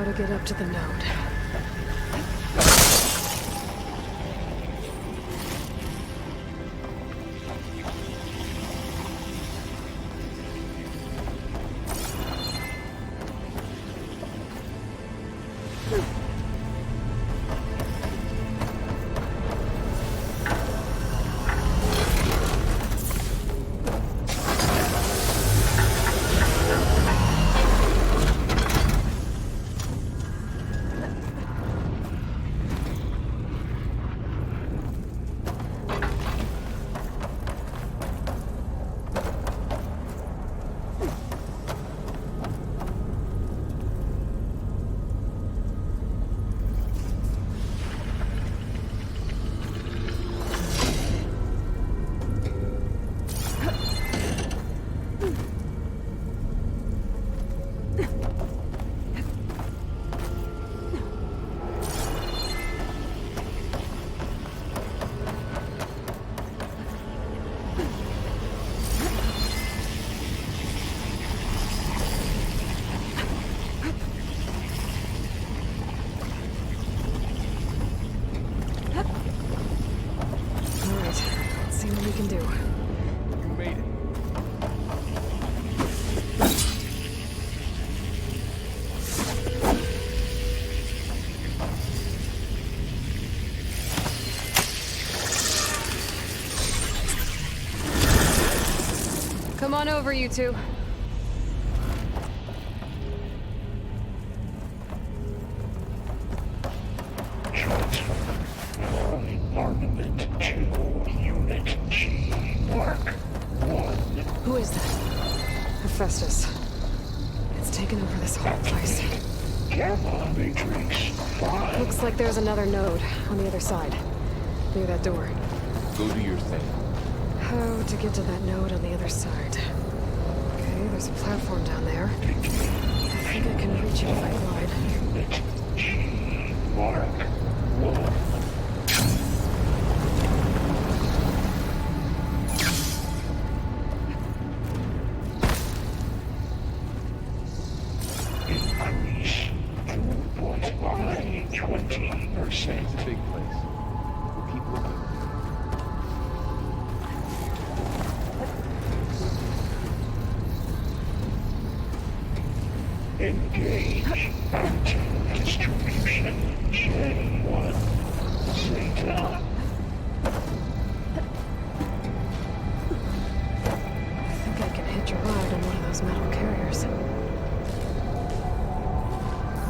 to get up to the node. Come on over, you two. Armament 2, Unit G, Mark 1. Who is that? Hephaestus. It's taken over this whole place. Gamma Matrix 5. Looks like there's another node on the other side. Near that door. Go do your thing. How to get to that node on the other side? Okay, there's a platform down there. I think I can reach it if I glide. Unit G, Mark 1. Increase 2.5, 20%. It's a big place. We'll keep looking. Engage anti-distribution J1 Zeta. I think I can hitch a ride on one of those metal carriers.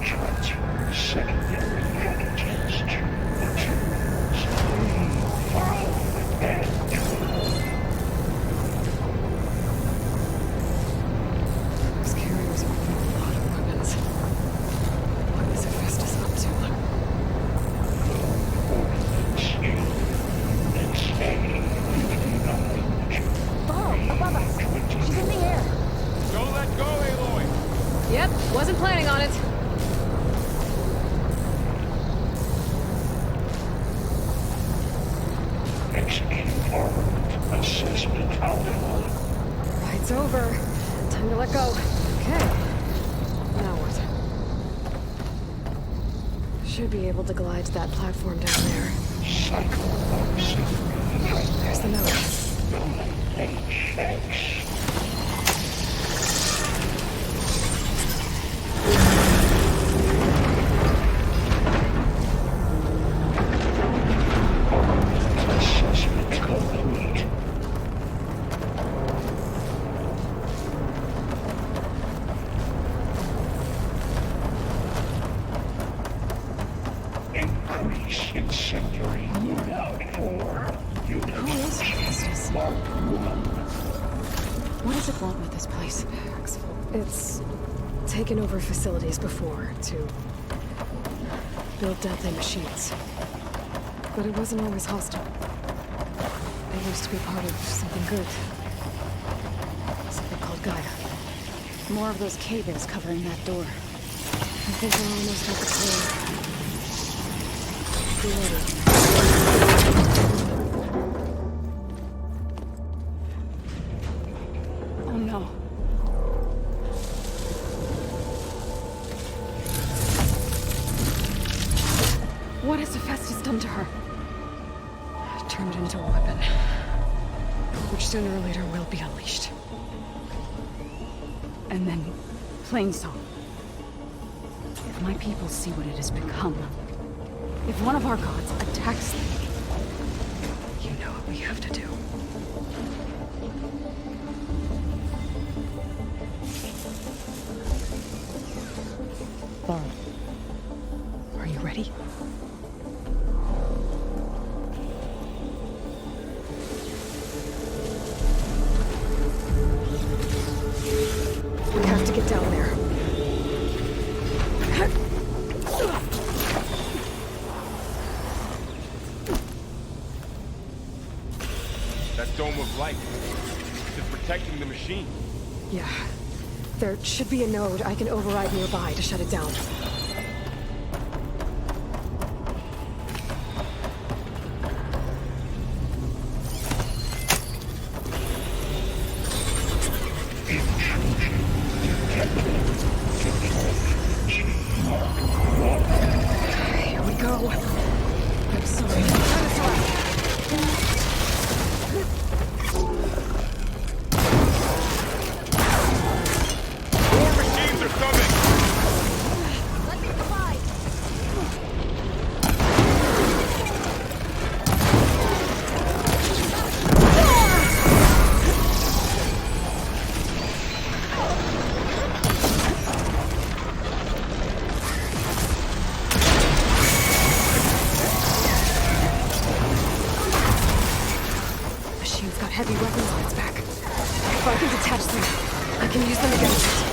Transfer secondary packages to materials 3, 5, and 12. Those carriers are full of a lot of weapons. What is Hephaestus up to? Ordnance Units A59. Varl, above us. She's in the air. Don't let go, Aloy! Yep, wasn't planning on it. Execute armament assessment outcome. Ride's over. Time to let go. Okay. Now what? Should be able to glide to that platform down there. Cycle auxiliary. There's the node. HX. Assessment complete. Increase incendiary loadout for Unit Who is Hephaestus? Mark 1. What does it want with this place? It's taken over facilities before to build deadly machines. But it wasn't always hostile. It used to be part of something good. Something called Gaia. More of those cave-ins covering that door. I think we're almost at the core. Be ready. Oh no. sooner or later will be unleashed. And then, Plainsong. If my people see what it has become, if one of our gods attacks them, You know what we have to do. Varl, Are you ready? We have to get down there. That dome of light. It's protecting the machine. Yeah. There should be a node I can override nearby to shut it down. Here we go. I'm sorry. Turn us around. More machines are coming! Let me provide. Machine's got heavy weapons on its back. If I can detach them, I can use them against it.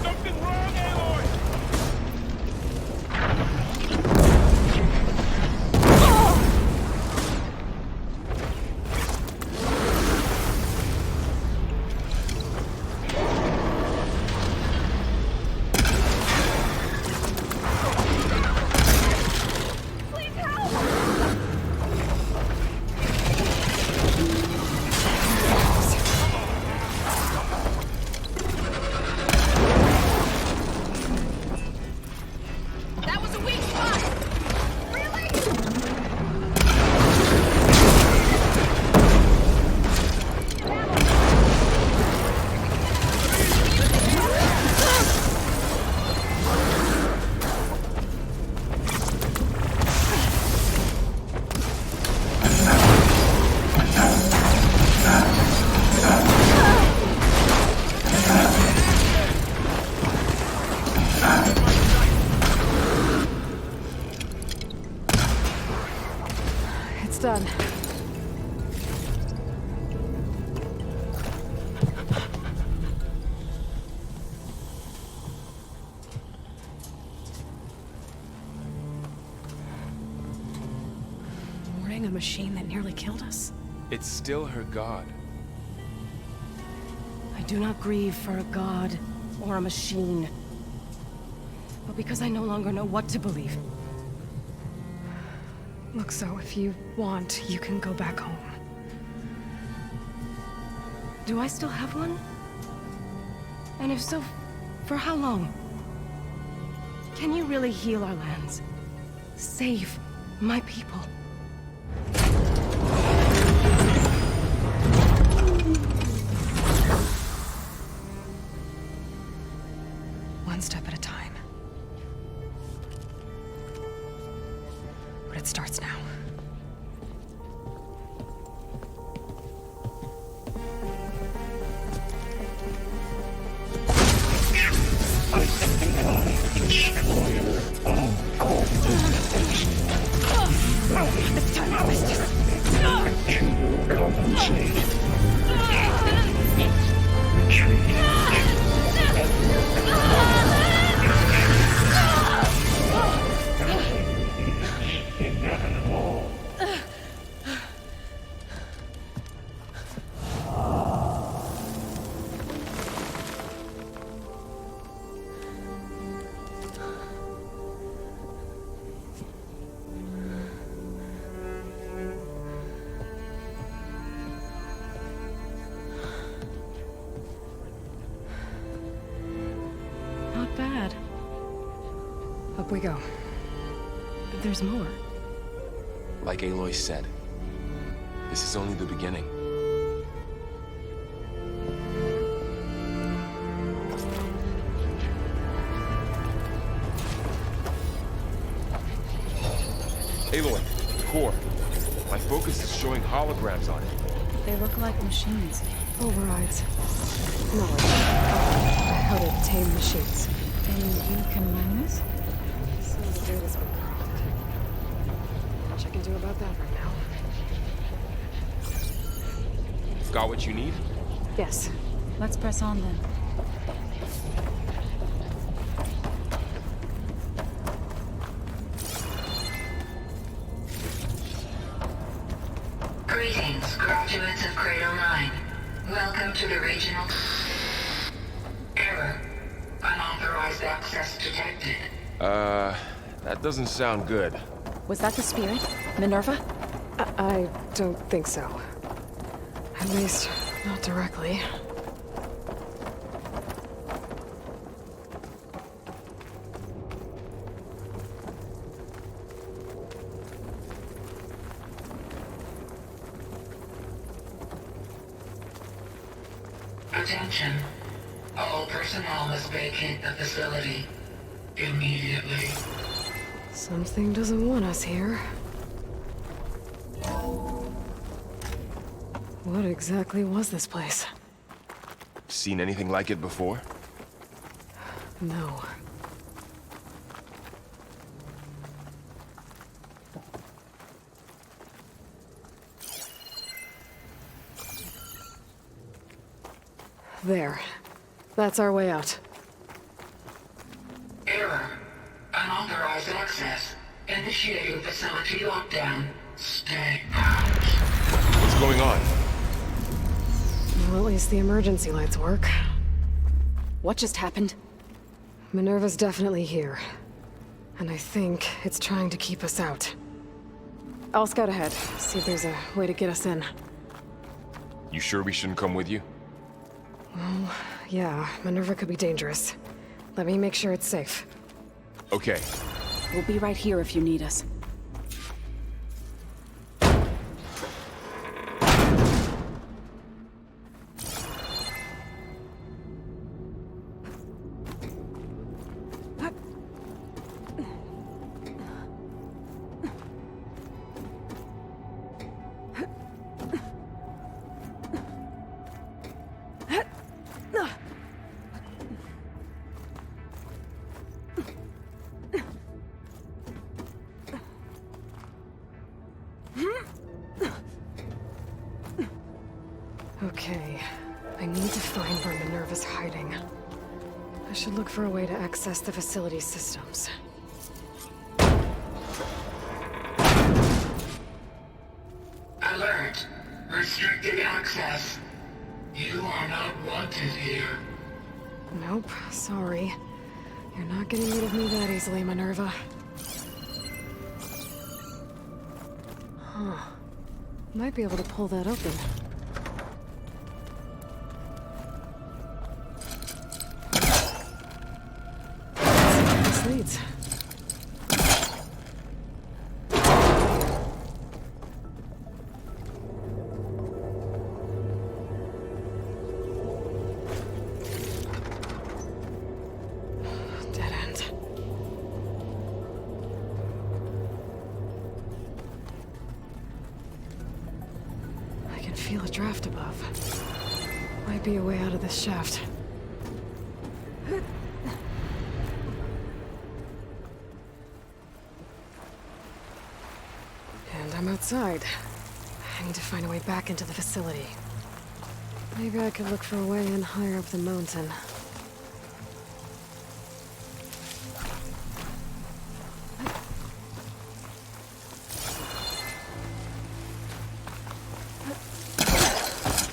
Something wrong, Aloy! That was a weak spot. Really? It's done. Mourning a machine that nearly killed us? It's still her god. I do not grieve for a god or a machine, but because I no longer know what to believe. Look, so if you want, you can go back home. Do I still have one? And if so, for how long? Can you really heal our lands? Save my people? One step at a time. But it starts now. Destroyer of cauldrons. This time I missed it. To compensate. Retreat. Inevitable. Up we go. But there's more. Like Aloy said, this is only the beginning. Aloy, the core. My focus is showing holograms on it. They look like machines. Overrides. Knowledge. How to tame machines. And you can learn this? Sounds as good as been cracked. Much I can do about that right now. Got what you need? Yes. Let's press on then. Greetings, graduates of Cradle 9. Welcome to the regional... Error. Unauthorized access detected. That doesn't sound good. Was that the spirit? Minerva? I don't think so. At least, not directly. Attention. All personnel must vacate the facility. Immediately. Something doesn't want us here. What exactly was this place? Seen anything like it before? No. There. That's our way out. Error. Unauthorized access. Initiating facility lockdown. Stay out. What's going on? Well, at least the emergency lights work. What just happened? Minerva's definitely here. And I think it's trying to keep us out. I'll scout ahead, see if there's a way to get us in. You sure we shouldn't come with you? Well, yeah, Minerva could be dangerous. Let me make sure it's safe. Okay. We'll be right here if you need us. Okay, I need to find where Minerva's hiding. I should look for a way to access the facility systems. Alert. Restricted access. You are not wanted here. Nope, sorry. You're not getting rid of me that easily, Minerva. Huh. Might be able to pull that open. This leads. Dead end. I can feel a draft above. Might be a way out of this shaft. And I'm outside. I need to find a way back into the facility. Maybe I could look for a way in higher up the mountain.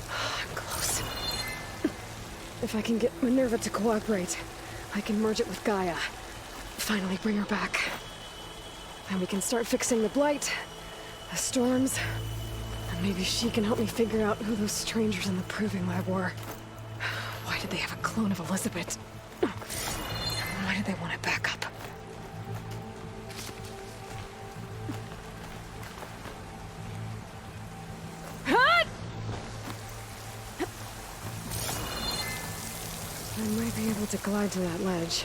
I'm close. If I can get Minerva to cooperate, I can merge it with Gaia. Finally bring her back. Then we can start fixing the blight, the storms, and maybe she can help me figure out who those strangers in the proving lab were. Why did they have a clone of Elizabeth? Why did they want it back up? to glide to that ledge.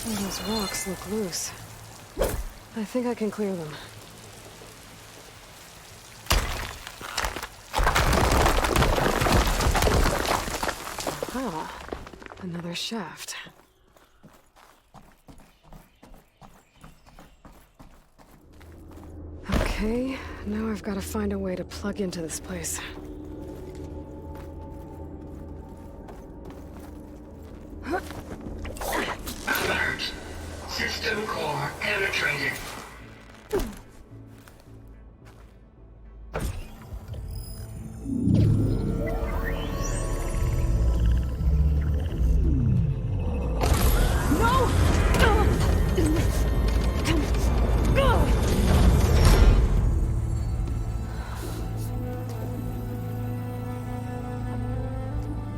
Those rocks look loose. I think I can clear them. Ah, another shaft. Okay, now I've got to find a way to plug into this place. Alert. System core penetrated.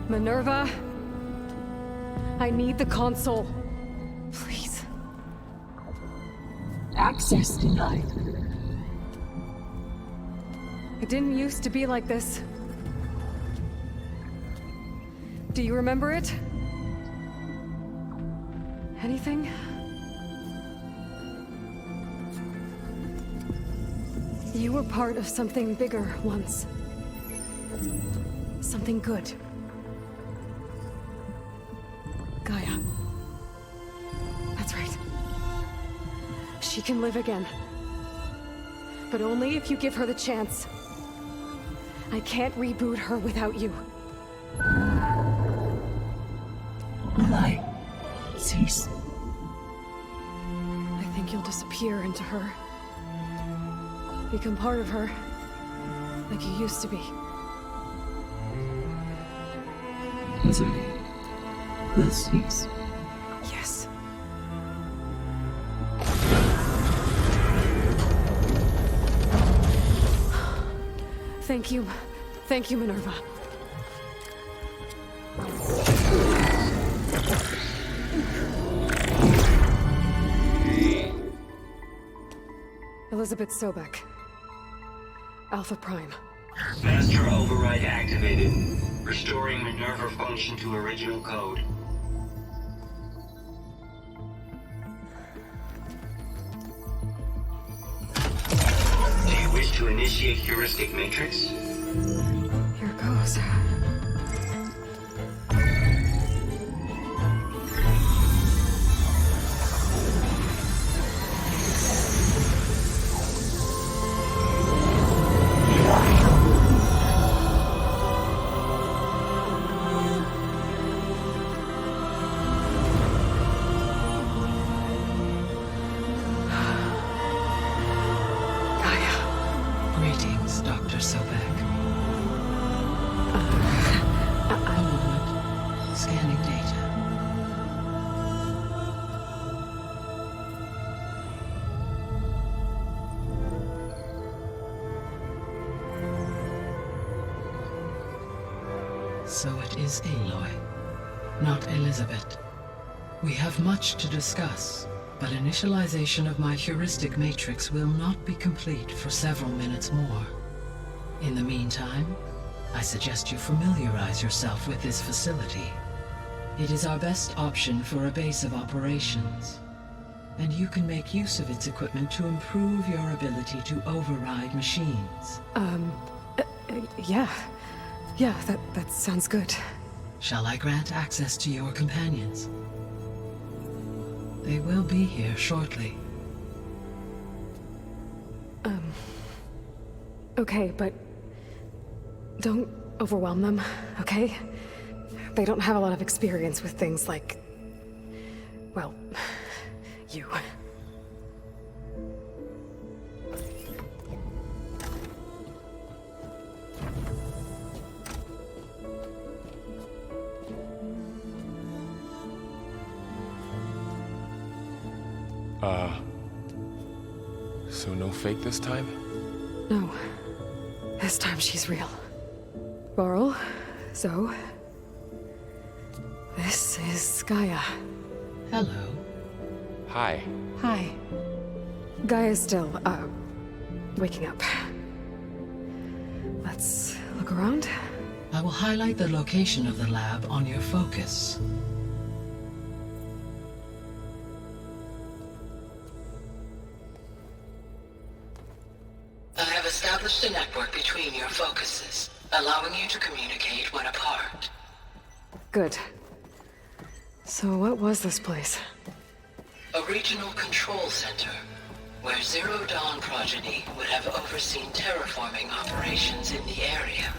Minerva, I need the console. Please. Access denied. It didn't used to be like this. Do you remember it? Anything? You were part of something bigger once. Something good. Gaia. That's right. She can live again. But only if you give her the chance. I can't reboot her without you. Aloy, cease. I think you'll disappear into her. Become part of her. Like you used to be. Misery will cease. Yes. Thank you. Thank you, Minerva. Elizabeth Sobek. Alpha Prime. Master override activated. Restoring Minerva function to original code. Do you wish to initiate heuristic matrix? Here goes. Greetings, Dr. Sobek. A moment. Scanning data. So it is Aloy, not Elizabeth. We have much to discuss, but initialization of my heuristic matrix will not be complete for several minutes more. In the meantime, I suggest you familiarize yourself with this facility. It is our best option for a base of operations, and you can make use of its equipment to improve your ability to override machines. Yeah. Yeah, that sounds good. Shall I grant access to your companions? They will be here shortly. Okay, but don't overwhelm them, okay? They don't have a lot of experience with things like, well, you. So no fake this time? No. This time she's real. Varl, so... this is Gaia. Hello. Hi. Hi. Gaia's still, waking up. Let's look around. I will highlight the location of the lab on your focus. I have established a network between your focuses, allowing you to communicate when apart. Good. So what was this place? A regional control center, where Zero Dawn progeny would have overseen terraforming operations in the area.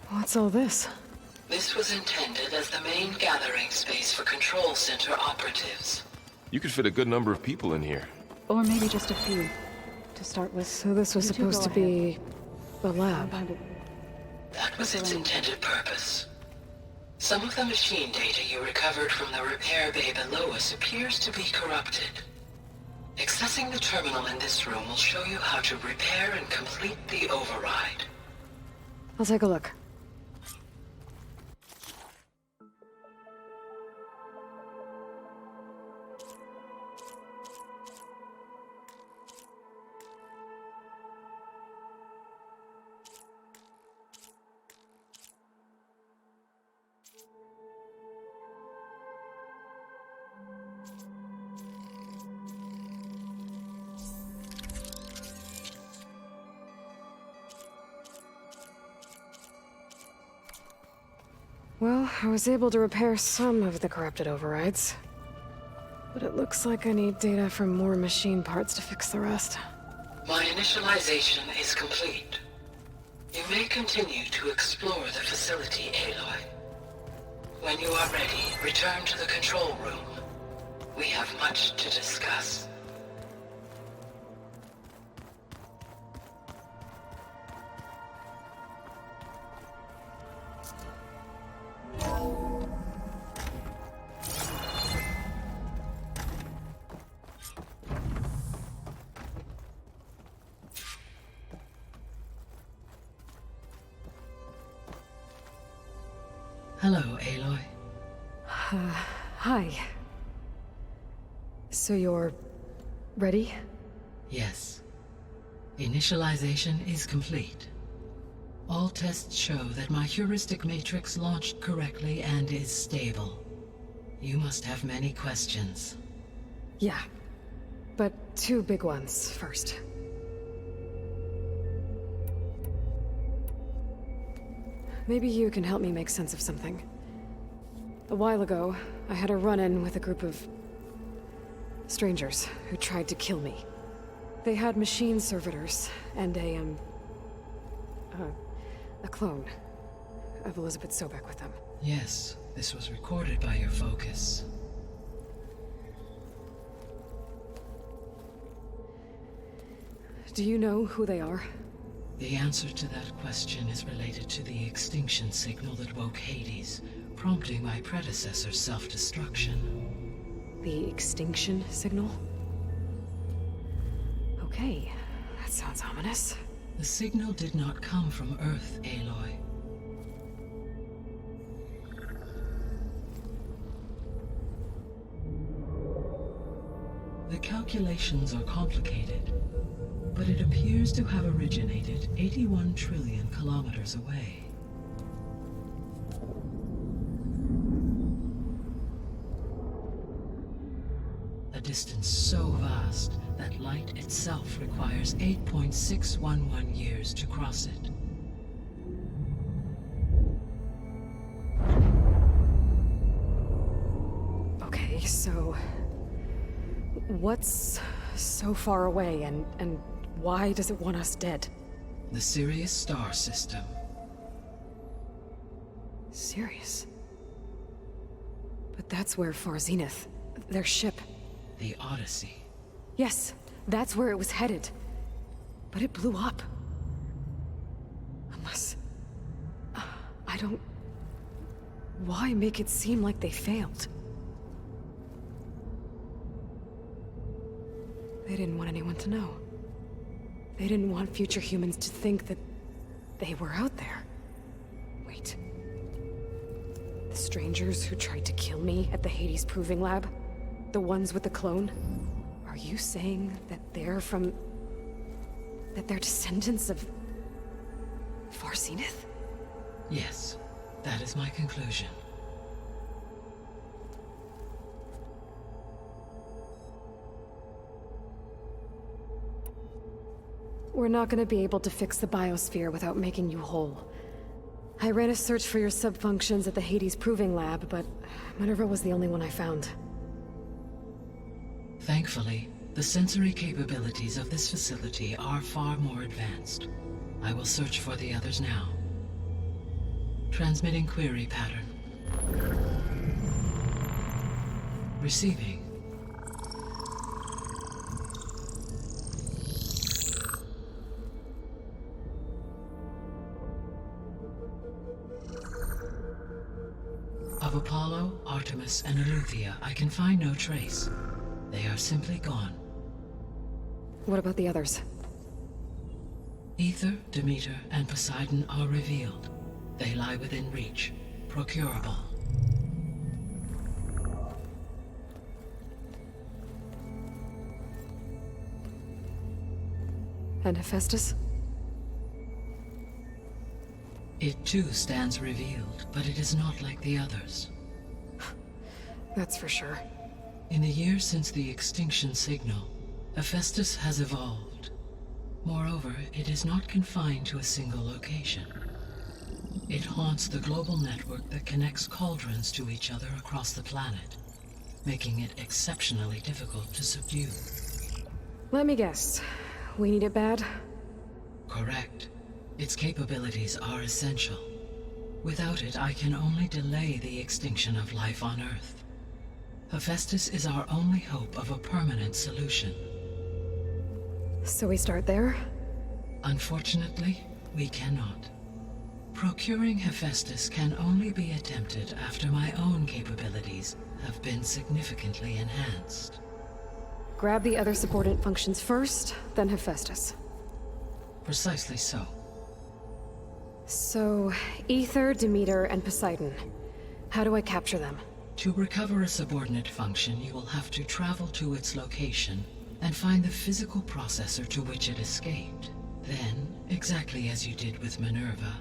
What's all this? This was intended as the main gathering space for control center operatives. You could fit a good number of people in here. Or maybe just a few, to start with. So this was You two supposed to go be... a lab. That was its intended purpose. Some of the machine data you recovered from the repair bay below us appears to be corrupted. Accessing the terminal in this room will show you how to repair and complete the override. I'll take a look. Well, I was able to repair some of the corrupted overrides. But it looks like I need data from more machine parts to fix the rest. My initialization is complete. You may continue to explore the facility, Aloy. When you are ready, return to the control room. We have much to discuss. Hello, Aloy. Hi. So you're... ready? Yes. Initialization is complete. All tests show that my heuristic matrix launched correctly and is stable. You must have many questions. Yeah. But two big ones first. Maybe you can help me make sense of something. A while ago, I had a run-in with a group of... strangers who tried to kill me. They had machine servitors and a clone of Elizabeth Sobek with them. Yes, this was recorded by your focus. Do you know who they are? The answer to that question is related to the extinction signal that woke Hades, prompting my predecessor's self-destruction. The extinction signal? Okay, that sounds ominous. The signal did not come from Earth, Aloy. The calculations are complicated, but it appears to have originated 81 trillion kilometers away. A distance so vast that light itself requires 8.611 years to cross it. Okay, so... What's so far away, and why does it want us dead? The Sirius star system. Sirius? But that's where Far Zenith, their ship... The Odyssey. Yes, that's where it was headed. But it blew up. Unless... I don't... Why make it seem like they failed? They didn't want anyone to know. They didn't want future humans to think that they were out there. Wait. The strangers who tried to kill me at the Hades Proving Lab? The ones with the clone? Are you saying that they're from... that they're descendants of... Far Zenith? Yes, that is my conclusion. We're not gonna be able to fix the biosphere without making you whole. I ran a search for your subfunctions at the Hades Proving Lab, but Minerva was the only one I found. Thankfully, the sensory capabilities of this facility are far more advanced. I will search for the others now. Transmitting query pattern. Receiving. Of Apollo, Artemis, and Eleuthia, I can find no trace. They are simply gone. What about the others? Ether, Demeter, and Poseidon are revealed. They lie within reach, procurable. And Hephaestus? It too stands revealed, but it is not like the others. That's for sure. In the years since the extinction signal, Hephaestus has evolved. Moreover, it is not confined to a single location. It haunts the global network that connects cauldrons to each other across the planet, making it exceptionally difficult to subdue. Let me guess. We need it bad? Correct. Its capabilities are essential. Without it, I can only delay the extinction of life on Earth. Hephaestus is our only hope of a permanent solution. So we start there? Unfortunately, we cannot. Procuring Hephaestus can only be attempted after my own capabilities have been significantly enhanced. Grab the other subordinate functions first, then Hephaestus. Precisely so. So, Ether, Demeter, and Poseidon. How do I capture them? To recover a subordinate function, you will have to travel to its location and find the physical processor to which it escaped. Then, exactly as you did with Minerva,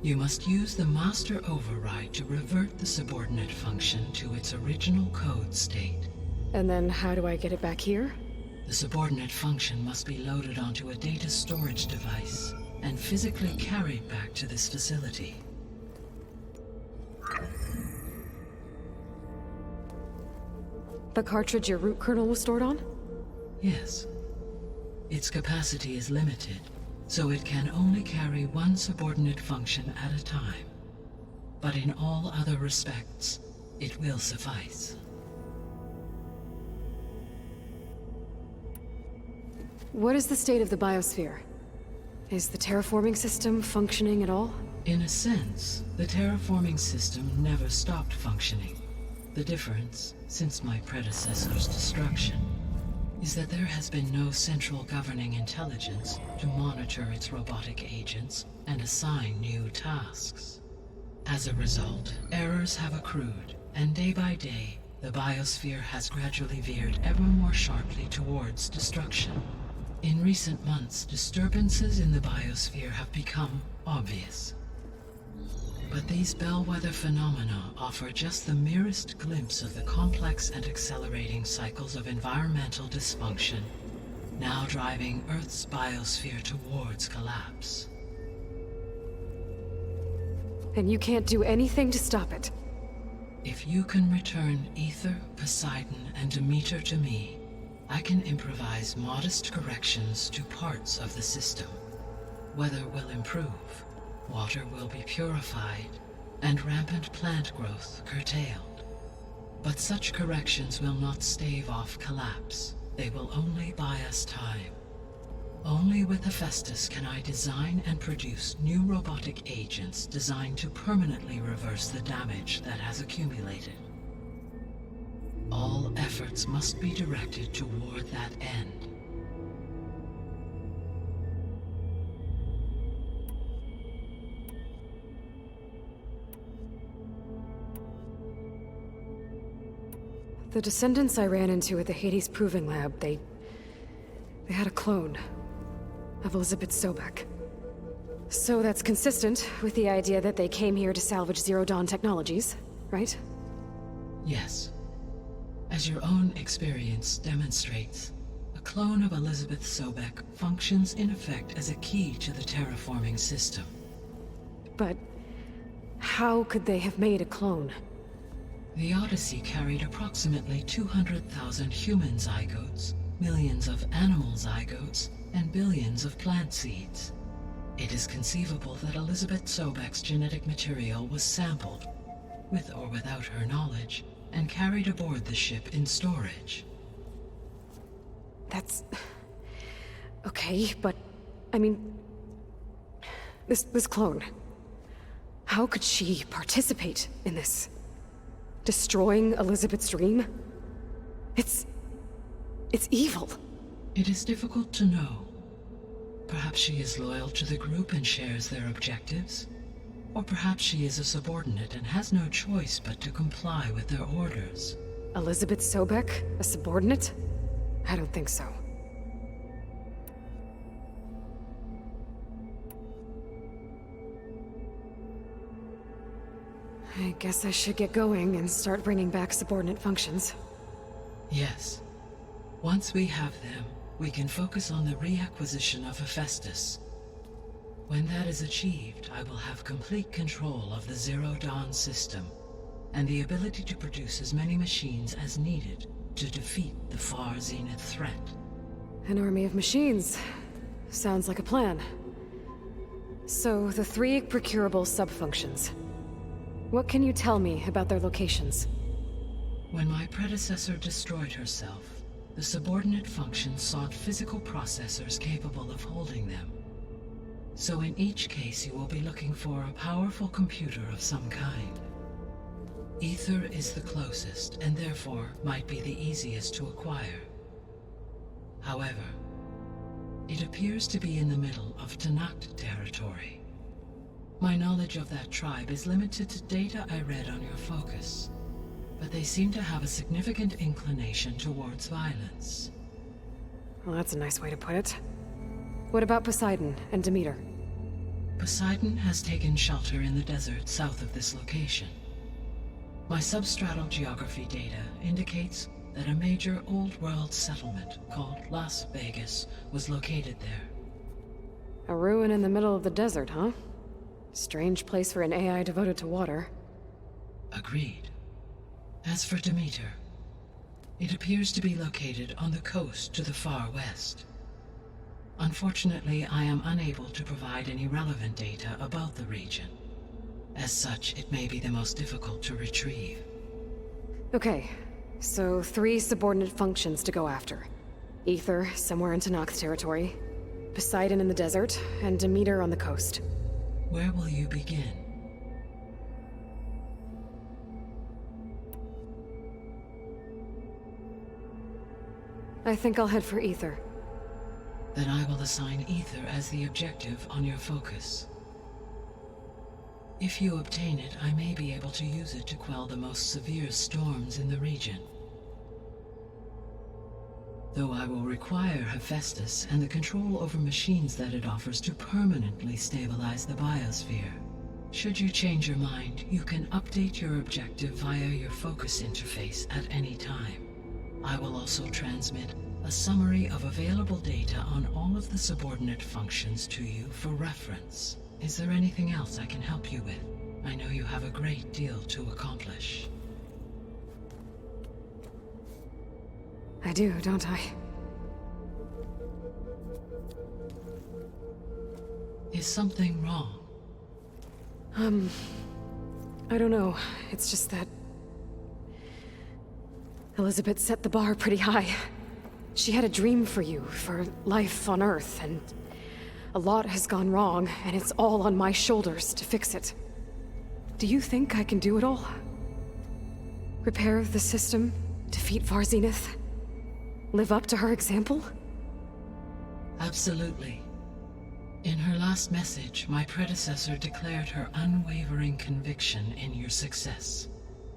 you must use the master override to revert the subordinate function to its original code state. And then how do I get it back here? The subordinate function must be loaded onto a data storage device and physically carried back to this facility. The cartridge your root kernel was stored on? Yes. Its capacity is limited, so it can only carry one subordinate function at a time. But in all other respects, it will suffice. What is the state of the biosphere? Is the terraforming system functioning at all? In a sense, the terraforming system never stopped functioning. The difference, since my predecessor's destruction, is that there has been no central governing intelligence to monitor its robotic agents and assign new tasks. As a result, errors have accrued, and day by day, the biosphere has gradually veered ever more sharply towards destruction. In recent months, disturbances in the biosphere have become obvious. But these bellwether phenomena offer just the merest glimpse of the complex and accelerating cycles of environmental dysfunction, now driving Earth's biosphere towards collapse. And you can't do anything to stop it? If you can return Ether, Poseidon, and Demeter to me, I can improvise modest corrections to parts of the system. Weather will improve, water will be purified, and rampant plant growth curtailed. But such corrections will not stave off collapse. They will only buy us time. Only with Hephaestus can I design and produce new robotic agents designed to permanently reverse the damage that has accumulated. All efforts must be directed toward that end. The descendants I ran into at the Hades Proving Lab, they had a clone of Elizabeth Sobek. So that's consistent with the idea that they came here to salvage Zero Dawn technologies, right? Yes. As your own experience demonstrates, a clone of Elizabeth Sobek functions in effect as a key to the terraforming system. But how could they have made a clone? The Odyssey carried approximately 200,000 human zygotes, millions of animal zygotes, and billions of plant seeds. It is conceivable that Elizabeth Sobek's genetic material was sampled, with or without her knowledge, and carried aboard the ship in storage. That's... okay, but... I mean... This clone... How could she participate in this? Destroying Elizabeth's dream? It's evil. It is difficult to know. Perhaps she is loyal to the group and shares their objectives. Or perhaps she is a subordinate and has no choice but to comply with their orders. Elizabeth Sobek? A subordinate? I don't think so. I guess I should get going and start bringing back subordinate functions. Yes. Once we have them, we can focus on the reacquisition of Hephaestus. When that is achieved, I will have complete control of the Zero Dawn system, and the ability to produce as many machines as needed to defeat the far zenith threat. An army of machines. Sounds like a plan. So, the 3 procurable sub-functions. What can you tell me about their locations? When my predecessor destroyed herself, the subordinate functions sought physical processors capable of holding them. So in each case you will be looking for a powerful computer of some kind. Ether is the closest, and therefore might be the easiest to acquire. However, it appears to be in the middle of Tanakh territory. My knowledge of that tribe is limited to data I read on your focus, but they seem to have a significant inclination towards violence. Well, that's a nice way to put it. What about Poseidon and Demeter? Poseidon has taken shelter in the desert south of this location. My substratal geography data indicates that a major old-world settlement called Las Vegas was located there. A ruin in the middle of the desert, huh? Strange place for an AI devoted to water. Agreed. As for Demeter, it appears to be located on the coast to the far west. Unfortunately, I am unable to provide any relevant data about the region. As such, it may be the most difficult to retrieve. Okay, so 3 subordinate functions to go after. Ether, somewhere in Tanakh territory, Poseidon in the desert, and Demeter on the coast. Where will you begin? I think I'll head for Ether. Then I will assign Ether as the objective on your focus. If you obtain it, I may be able to use it to quell the most severe storms in the region. Though I will require Hephaestus and the control over machines that it offers to permanently stabilize the biosphere. Should you change your mind, you can update your objective via your focus interface at any time. I will also transmit a summary of available data on all of the subordinate functions to you for reference. Is there anything else I can help you with? I know you have a great deal to accomplish. I do, don't I? Is something wrong? I don't know. It's just that... Elizabeth set the bar pretty high. She had a dream for you, for life on Earth, and... a lot has gone wrong, and it's all on my shoulders to fix it. Do you think I can do it all? Repair the system? Defeat Varl? Live up to her example? Absolutely. In her last message, my predecessor declared her unwavering conviction in your success.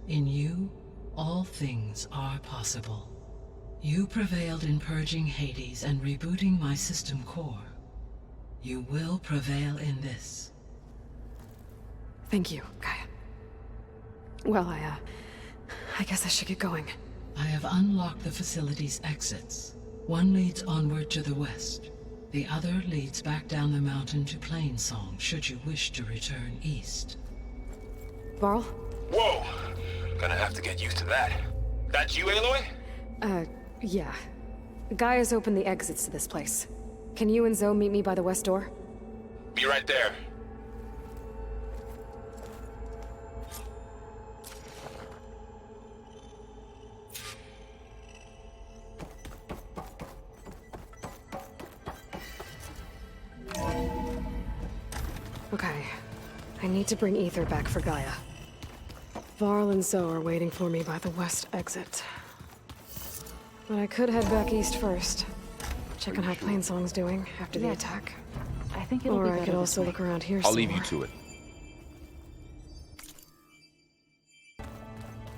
In you, all things are possible. You prevailed in purging Hades and rebooting my system core. You will prevail in this. Thank you, Gaia. Well, I guess I should get going. I have unlocked the facility's exits. One leads onward to the west. The other leads back down the mountain to Plainsong, should you wish to return east. Varl? Whoa! Gonna have to get used to that. That's you, Aloy? Yeah. Gaia's opened the exits to this place. Can you and Zoe meet me by the west door? Be right there. Okay. I need to bring Ether back for Gaia. Varl and Zoe are waiting for me by the west exit. But I could head back east first. Check on how Plainsong's doing after the attack. I think it'll be Or better I could this also way. look around here I'll some leave you more. to it.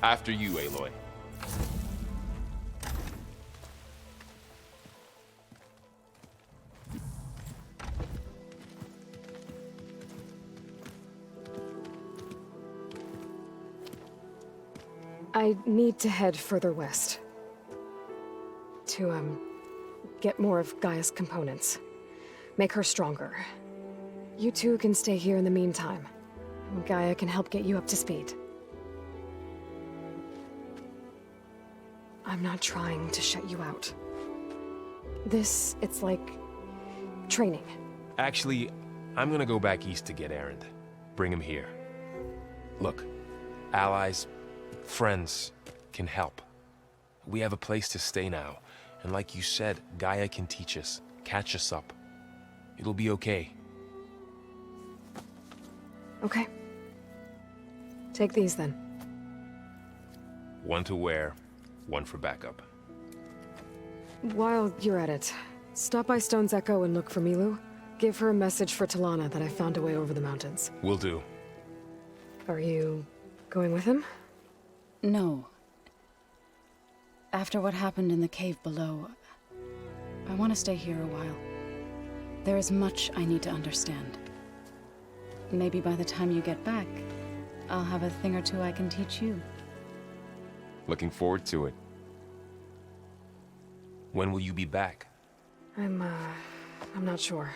After you, Aloy. I need to head further west. To, get more of Gaia's components. Make her stronger. You two can stay here in the meantime. Gaia can help get you up to speed. I'm not trying to shut you out. It's like... training. Actually, I'm gonna go back east to get Erend. Bring him here. Look, allies, friends can help. We have a place to stay now, and like you said, Gaia can teach us, catch us up. It'll be okay. Okay. Take these then. One to wear, one for backup. While you're at it, stop by Stone's Echo and look for Milu. Give her a message for Talana that I found a way over the mountains. Will do. Are you going with him? No. After what happened in the cave below, I want to stay here a while. There is much I need to understand. Maybe by the time you get back, I'll have a thing or two I can teach you. Looking forward to it. When will you be back? I'm not sure.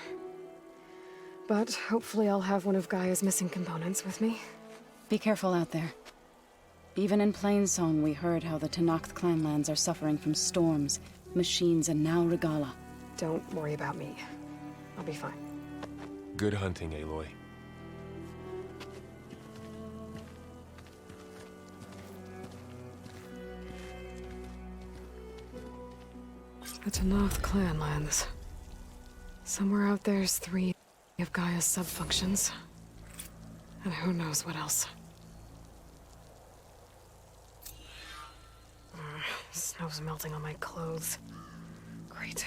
But hopefully I'll have one of Gaia's missing components with me. Be careful out there. Even in Plainsong, we heard how the Tenakth clanlands are suffering from storms, machines, and now Regala. Don't worry about me. I'll be fine. Good hunting, Aloy. The Tenakth clanlands. Somewhere out there's 3 of Gaia's sub-functions. And who knows what else. Snow's melting on my clothes. Great.